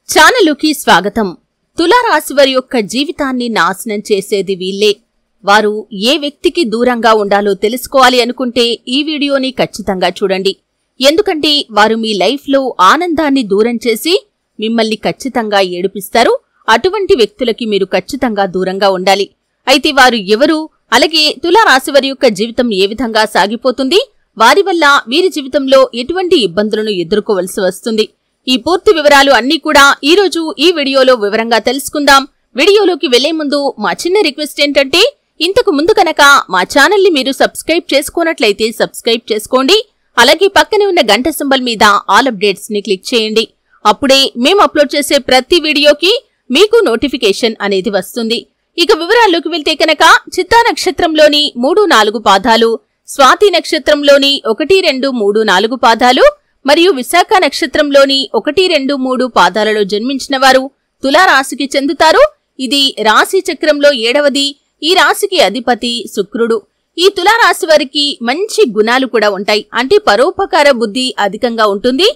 ఛానలుకి స్వాగతం. తులారాశి వారి యొక్క జీవితాన్ని నాశనం చేసేది వీళ్ళే. వారు ఏ వ్యక్తికి దూరంగా ఉండాలో తెలుసుకోవాలి అనుకుంటే ఈ వీడియోని ఖచ్చితంగా చూడండి. ఎందుకంటే వారు మీ లైఫ్లో ఆనందాన్ని దూరం చేసి మిమ్మల్ని ఖచ్చితంగా ఏడిపిస్తారు. అటువంటి వ్యక్తులకి మీరు ఖచ్చితంగా దూరంగా ఉండాలి. అయితే వారు ఎవరు, అలాగే తులారాశి వారి యొక్క జీవితం ఏ విధంగా సాగిపోతుంది, వారి వల్ల వీరి జీవితంలో ఎటువంటి ఇబ్బందులను ఎదుర్కోవలసి వస్తుంది, ఈ పూర్తి వివరాలు అన్నీ కూడా ఈరోజు ఈ వీడియోలో వివరంగా తెలుసుకుందాం. వీడియోలోకి వెళ్లే ముందు మా చిన్న రిక్వెస్ట్ ఏంటంటే, ఇంతకు ముందు కనుక మా ఛానల్ని మీరు సబ్స్క్రైబ్ చేసుకోనట్లయితే సబ్స్క్రైబ్ చేసుకోండి. అలాగే పక్కనే ఉన్న గంట సింబల్ మీద ఆల్ అప్డేట్స్ ని క్లిక్ చేయండి. అప్పుడే మేము అప్లోడ్ చేసే ప్రతి వీడియోకి మీకు నోటిఫికేషన్ అనేది వస్తుంది. ఇక వివరాల్లోకి వెళ్తే కనుక చిత్తా నక్షత్రంలోని 3-4 పాదాలు, స్వాతి నక్షత్రంలోని 1, 2, 3, 4 పాదాలు మరియు విశాఖ నక్షత్రంలోని 1, 2, 3 పాదాలలో జన్మించిన వారు తులారాశికి చెందుతారు. ఇది రాశి చక్రంలో 7వది. ఈ రాశికి అధిపతి శుక్రుడు. ఈ తులారాశి వారికి మంచి గుణాలు కూడా ఉంటాయి. అంటే పరోపకార బుద్ధి అధికంగా ఉంటుంది.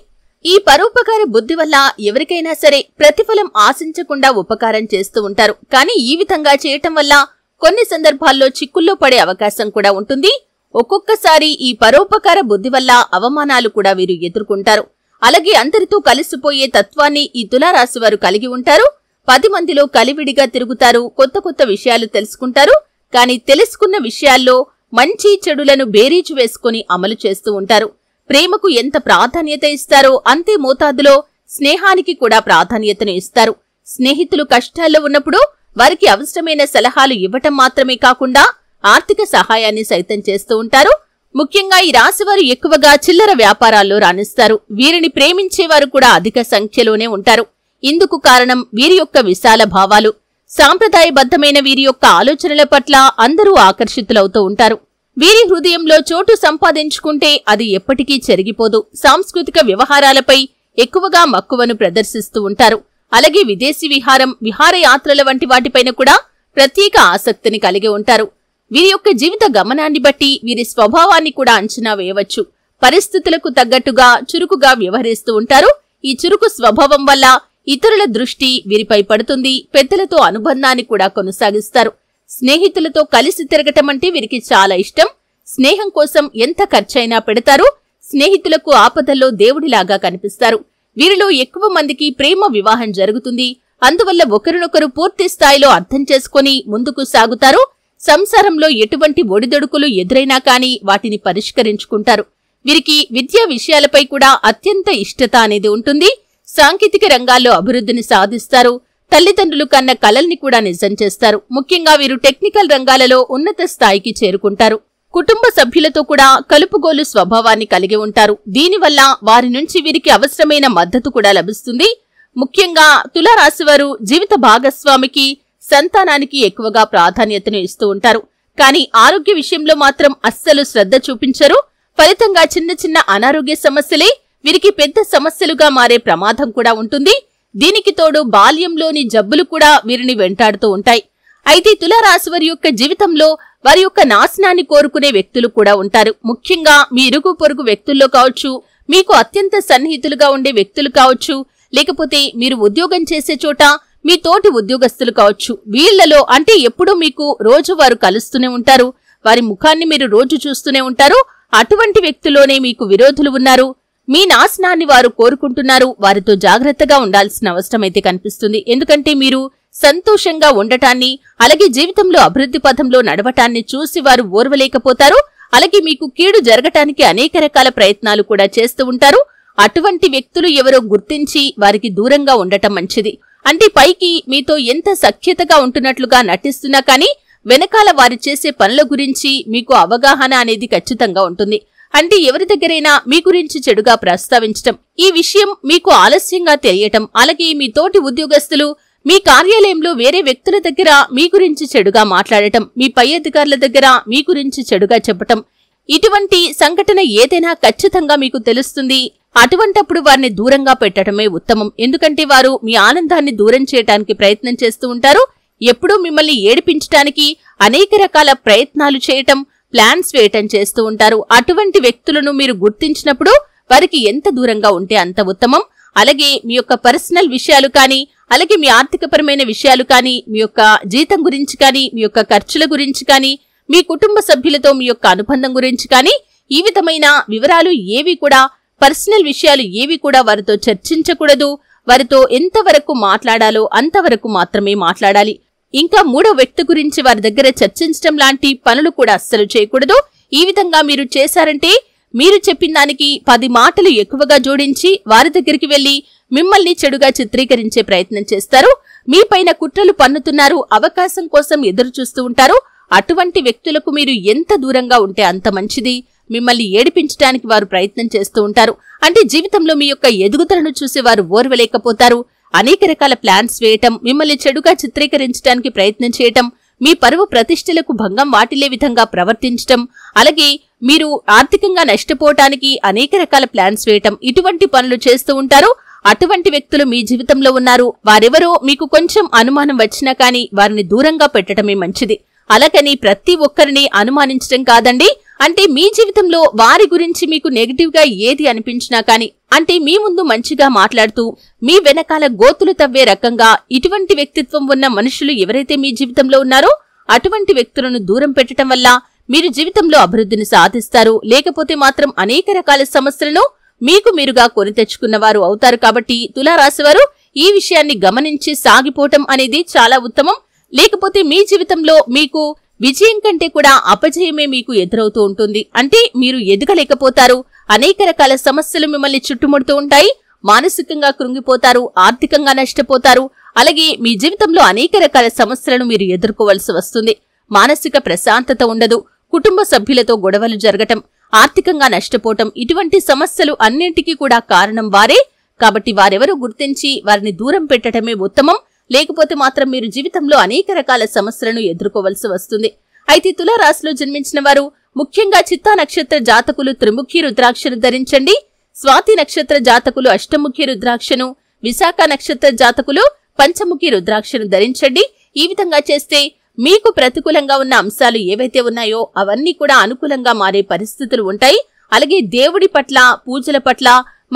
ఈ పరోపకార బుద్ధి వల్ల ఎవరికైనా సరే ప్రతిఫలం ఆశించకుండా ఉపకారం చేస్తూ ఉంటారు. కానీ ఈ విధంగా చేయటం వల్ల కొన్ని సందర్భాల్లో చిక్కుల్లో పడే అవకాశం కూడా ఉంటుంది. ఒక్కొక్కసారి ఈ పరోపకార బుద్ధి వల్ల అవమానాలు కూడా వీరు ఎదుర్కొంటారు. అలాగే అందరితో కలిసిపోయే తత్వాన్ని ఈ తులారాశి వారు కలిగి ఉంటారు. 10 మందిలో కలివిడిగా తిరుగుతారు. కొత్త కొత్త విషయాలు తెలుసుకుంటారు. కానీ తెలుసుకున్న విషయాల్లో మంచి చెడులను బేరీజు వేసుకుని అమలు చేస్తూ ఉంటారు. ప్రేమకు ఎంత ప్రాధాన్యత ఇస్తారో అంతే మోతాదులో స్నేహానికి కూడా ప్రాధాన్యతను ఇస్తారు. స్నేహితులు కష్టాల్లో ఉన్నప్పుడు వారికి అవసరమైన సలహాలు ఇవ్వటం మాత్రమే కాకుండా ఆర్థిక సహాయాన్ని సైతం చేస్తూ ఉంటారు. ముఖ్యంగా ఈ రాశివారు ఎక్కువగా చిల్లర వ్యాపారాల్లో రాణిస్తారు. వీరిని ప్రేమించేవారు కూడా అధిక సంఖ్యలోనే ఉంటారు. ఇందుకు కారణం వీరి యొక్క విశాల భావాలు. సాంప్రదాయబద్ధమైన వీరి యొక్క ఆలోచనల పట్ల అందరూ ఆకర్షితులవుతూ ఉంటారు. వీరి హృదయంలో చోటు సంపాదించుకుంటే అది ఎప్పటికీ చెరిగిపోదు. సాంస్కృతిక వ్యవహారాలపై ఎక్కువగా మక్కువను ప్రదర్శిస్తూ ఉంటారు. అలాగే విదేశీ విహారం, విహారయాత్రల వంటి వాటిపైన కూడా ప్రత్యేక ఆసక్తిని కలిగి ఉంటారు. వీరి యొక్క జీవిత గమనాన్ని బట్టి వీరి స్వభావాన్ని కూడా అంచనా వేయవచ్చు. పరిస్థితులకు తగ్గట్టుగా చురుకుగా వ్యవహరిస్తూ ఉంటారు. ఈ చురుకు స్వభావం వల్ల ఇతరుల దృష్టి వీరిపై పడుతుంది. పెద్దలతో అనుబంధాన్ని కూడా కొనసాగిస్తారు. స్నేహితులతో కలిసి తిరగటం అంటే వీరికి చాలా ఇష్టం. స్నేహం కోసం ఎంత ఖర్చైనా పెడతారు. స్నేహితులకు ఆపదల్లో దేవుడిలాగా కనిపిస్తారు. వీరిలో ఎక్కువ మందికి ప్రేమ వివాహం జరుగుతుంది. అందువల్ల ఒకరినొకరు పూర్తి స్థాయిలో అర్థం చేసుకుని ముందుకు సాగుతారు. సంసారంలో ఎటువంటి ఒడిదొడుకులు ఎదురైనా కానీ వాటిని పరిష్కరించుకుంటారు. వీరికి విద్యా విషయాలపై కూడా అత్యంత ఇష్టత అనేది ఉంటుంది. సాంకేతిక రంగాల్లో అభివృద్ధిని సాధిస్తారు. తల్లిదండ్రులు కన్న కలల్ని కూడా నిజం చేస్తారు. ముఖ్యంగా వీరు టెక్నికల్ రంగాలలో ఉన్నత స్థాయికి చేరుకుంటారు. కుటుంబ సభ్యులతో కూడా కలుపుగోలు స్వభావాన్ని కలిగి ఉంటారు. దీనివల్ల వారి నుంచి వీరికి అవసరమైన మద్దతు కూడా లభిస్తుంది. ముఖ్యంగా తులారాశివారు జీవిత భాగస్వామికి, సంతానానికి ఎక్కువగా ప్రాధాన్యతను ఇస్తూ ఉంటారు. కానీ ఆరోగ్య విషయంలో మాత్రం అస్సలు శ్రద్ధ చూపించరు. ఫలితంగా చిన్న చిన్న అనారోగ్య సమస్యలే వీరికి పెద్ద సమస్యలుగా మారే ప్రమాదం కూడా ఉంటుంది. దీనికి తోడు బాల్యంలోని జబ్బులు కూడా వీరిని వెంటాడుతూ ఉంటాయి. అయితే తులారాశివారి యొక్క జీవితంలో వారి యొక్క నాశనాన్ని కోరుకునే వ్యక్తులు కూడా ఉంటారు. ముఖ్యంగా మీ ఇరుగు పొరుగు వ్యక్తుల్లో కావచ్చు, మీకు అత్యంత సన్నిహితులుగా ఉండే వ్యక్తులు కావచ్చు, లేకపోతే మీరు ఉద్యోగం చేసే చోట మీ తోటి ఉద్యోగస్తులు కావచ్చు. వీళ్లలో అంటే ఎప్పుడూ మీకు రోజు వారు కలుస్తూనే ఉంటారు. వారి ముఖాన్ని మీరు రోజు చూస్తూనే ఉంటారు. అటువంటి వ్యక్తుల్లోనే మీకు విరోధులు ఉన్నారు. మీ నాశనాన్ని వారు కోరుకుంటున్నారు. వారితో జాగ్రత్తగా ఉండాల్సిన అవసరం అయితే కనిపిస్తుంది. ఎందుకంటే మీరు సంతోషంగా ఉండటాన్ని, అలాగే జీవితంలో అభివృద్ధి పథంలో నడవటాన్ని చూసి వారు ఓర్వలేకపోతారు. అలాగే మీకు కీడు జరగటానికి అనేక రకాల ప్రయత్నాలు కూడా చేస్తూ ఉంటారు. అటువంటి వ్యక్తులు ఎవరో గుర్తించి వారికి దూరంగా ఉండటం మంచిది. అంటే పైకి మీతో ఎంత సఖ్యతగా ఉంటున్నట్లుగా నటిస్తున్నా కానీ వెనకాల వారి చేసే పనుల గురించి మీకు అవగాహన అనేది ఖచ్చితంగా ఉంటుంది. అంటే ఎవరి దగ్గరైనా మీ గురించి చెడుగా ప్రస్తావించటం, ఈ విషయం మీకు ఆలస్యంగా తెలియటం, అలాగే మీ తోటి ఉద్యోగస్తులు మీ కార్యాలయంలో వేరే వ్యక్తుల దగ్గర మీ గురించి చెడుగా మాట్లాడటం, మీ పై అధికారుల దగ్గర మీ గురించి చెడుగా చెప్పటం, ఇటువంటి సంఘటన ఏదైనా ఖచ్చితంగా మీకు తెలుస్తుంది. అటువంటప్పుడు వారిని దూరంగా పెట్టడమే ఉత్తమం. ఎందుకంటే వారు మీ ఆనందాన్ని దూరం చేయడానికి ప్రయత్నం చేస్తూ ఉంటారు. ఎప్పుడూ మిమ్మల్ని ఏడిపించడానికి అనేక రకాల ప్రయత్నాలు చేయటం, ప్లాన్స్ వేయటం చేస్తూ ఉంటారు. అటువంటి వ్యక్తులను మీరు గుర్తించినప్పుడు వారికి ఎంత దూరంగా ఉంటే అంత ఉత్తమం. అలాగే మీ యొక్క పర్సనల్ విషయాలు కానీ, అలాగే మీ ఆర్థికపరమైన విషయాలు కానీ, మీ యొక్క జీతం గురించి కానీ, మీ యొక్క ఖర్చుల గురించి కానీ, మీ కుటుంబ సభ్యులతో మీ యొక్క అనుబంధం గురించి కానీ, ఈ విధమైన వివరాలు ఏవి కూడా, పర్సనల్ విషయాలు ఏవి కూడా వారితో చర్చించకూడదు. వారితో ఎంతవరకు మాట్లాడాలో అంతవరకు మాత్రమే మాట్లాడాలి. ఇంకా మూడో వ్యక్తి గురించి వారి దగ్గర చర్చించడం లాంటి పనులు కూడా అస్సలు చేయకూడదు. ఈ విధంగా మీరు చేశారంటే మీరు చెప్పిన దానికి 10 మాటలు ఎక్కువగా జోడించి వారి దగ్గరికి వెళ్లి మిమ్మల్ని చెడుగా చిత్రీకరించే ప్రయత్నం చేస్తారు. మీపైన కుట్రలు పన్నుతున్నారు, అవకాశం కోసం ఎదురు చూస్తూ ఉంటారు. అటువంటి వ్యక్తులకు మీరు ఎంత దూరంగా ఉంటే అంత మంచిది. మిమ్మల్ని ఏడిపించడానికి వారు ప్రయత్నం చేస్తూ ఉంటారు. అంటే జీవితంలో మీ యొక్క ఎదుగుదలను చూసి వారు ఓర్వలేకపోతారు. అనేక రకాల ప్లాన్స్ వేయటం, మిమ్మల్ని చెడుగా చిత్రీకరించడానికి ప్రయత్నం చేయటం, మీ పరువు ప్రతిష్టలకు భంగం వాటిల్లే విధంగా ప్రవర్తించటం, అలాగే మీరు ఆర్థికంగా నష్టపోవటానికి అనేక రకాల ప్లాన్స్ వేయటం, ఇటువంటి పనులు చేస్తూ ఉంటారు. అటువంటి వ్యక్తులు మీ జీవితంలో ఉన్నారు. వారెవరో మీకు కొంచెం అనుమానం వచ్చినా కానీ వారిని దూరంగా పెట్టడమే మంచిది. అలాగని ప్రతి ఒక్కరిని అనుమానించడం కాదండి. అంటే మీ జీవితంలో వారి గురించి మీకు నెగటివ్ గా ఏది అనిపించినా కానీ, అంటే మీ ముందు మంచిగా మాట్లాడుతూ మీ వెనకాల గోతులు తవ్వే రకంగా ఇటువంటి వ్యక్తిత్వం ఉన్న మనుషులు ఎవరైతే మీ జీవితంలో ఉన్నారో అటువంటి వ్యక్తులను దూరం పెట్టడం వల్ల మీరు జీవితంలో అభివృద్ధిని సాధిస్తారు. లేకపోతే మాత్రం అనేక రకాల సమస్యలను మీకు మీరుగా కొని తెచ్చుకున్నవారు అవుతారు. కాబట్టి తులారాశివారు ఈ విషయాన్ని గమనించి సాగిపోవటం అనేది చాలా ఉత్తమం. లేకపోతే మీ జీవితంలో మీకు విజయం కంటే కూడా అపజయమే మీకు ఎదురవుతూ ఉంటుంది. అంటే మీరు ఎదగలేకపోతారు. అనేక రకాల సమస్యలు మిమ్మల్ని చుట్టుముడుతూ ఉంటాయి. మానసికంగా కృంగిపోతారు, ఆర్థికంగా నష్టపోతారు. అలాగే మీ జీవితంలో అనేక రకాల సమస్యలను మీరు ఎదుర్కోవలసి వస్తుంది. మానసిక ప్రశాంతత ఉండదు. కుటుంబ సభ్యులతో గొడవలు జరగటం, ఆర్థికంగా నష్టపోవటం, ఇటువంటి సమస్యలు అన్నింటికీ కూడా కారణం వారే. కాబట్టి వారెవరూ గుర్తించి వారిని దూరం పెట్టడమే ఉత్తమం. లేకపోతే మాత్రం మీరు జీవితంలో అనేక రకాల సమస్యలను ఎదుర్కోవలసి వస్తుంది. అయితే తులారాశిలో జన్మించిన వారు ముఖ్యంగా చిత్తా నక్షత్ర జాతకులు త్రిముఖి రుద్రాక్షను ధరించండి. స్వాతి నక్షత్ర జాతకులు అష్టముఖి రుద్రాక్షను, విశాఖ నక్షత్ర జాతకులు పంచముఖి రుద్రాక్షను ధరించండి. ఈ విధంగా చేస్తే మీకు ప్రతికూలంగా ఉన్న అంశాలు ఏవైతే ఉన్నాయో అవన్నీ కూడా అనుకూలంగా మారే పరిస్థితులు ఉంటాయి. అలాగే దేవుడి పట్ల, పూజల పట్ల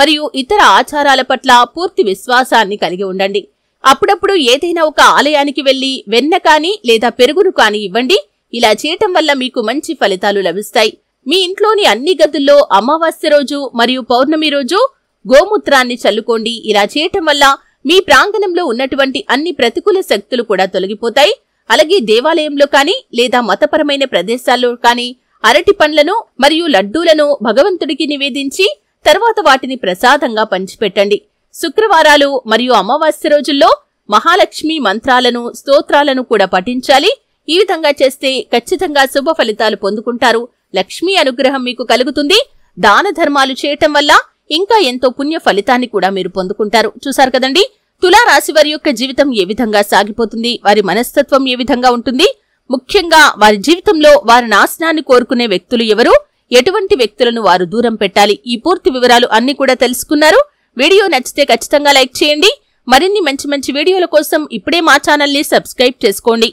మరియు ఇతర ఆచారాల పట్ల పూర్తి విశ్వాసాన్ని కలిగి ఉండండి. అప్పుడప్పుడు ఏదైనా ఒక ఆలయానికి వెళ్లి వెన్న కాని లేదా పెరుగును కాని ఇవ్వండి. ఇలా చేయటం వల్ల మీకు మంచి ఫలితాలు లభిస్తాయి. మీ ఇంట్లోని అన్ని గదుల్లో అమావాస్య రోజు మరియు పౌర్ణమి రోజు గోమూత్రాన్ని చల్లుకోండి. ఇలా చేయటం వల్ల మీ ప్రాంగణంలో ఉన్నటువంటి అన్ని ప్రతికూల శక్తులు కూడా తొలగిపోతాయి. అలాగే దేవాలయంలో కానీ లేదా మతపరమైన ప్రదేశాల్లో కానీ అరటి పండ్లను మరియు లడ్డూలను భగవంతుడికి నివేదించి తర్వాత వాటిని ప్రసాదంగా పంచిపెట్టండి. శుక్రవారాలు మరియు అమావాస్య రోజుల్లో మహాలక్ష్మి మంత్రాలను, స్తోత్రాలను కూడా పఠించాలి. ఈ విధంగా చేస్తే ఖచ్చితంగా శుభ ఫలితాలు పొందుకుంటారు. లక్ష్మీ అనుగ్రహం మీకు కలుగుతుంది. దాన ధర్మాలు చేయటం వల్ల ఇంకా ఎంతో పుణ్య ఫలితాన్ని కూడా మీరు పొందుకుంటారు. చూశారు కదండి, తులారాశి వారి యొక్క జీవితం ఏ విధంగా సాగిపోతుంది, వారి మనస్తత్వం ఏ విధంగా ఉంటుంది, ముఖ్యంగా వారి జీవితంలో వారి నాశనాన్ని కోరుకునే వ్యక్తులు ఎవరు, ఎటువంటి వ్యక్తులను వారు దూరం పెట్టాలి, ఈ పూర్తి వివరాలు అన్ని కూడా తెలుసుకున్నారు. వీడియో నచ్చితే ఖచ్చితంగా లైక్ చేయండి. మరిన్ని మంచి మంచి వీడియోల కోసం ఇప్పుడే మా ఛానల్ ని సబ్స్క్రైబ్ చేసుకోండి.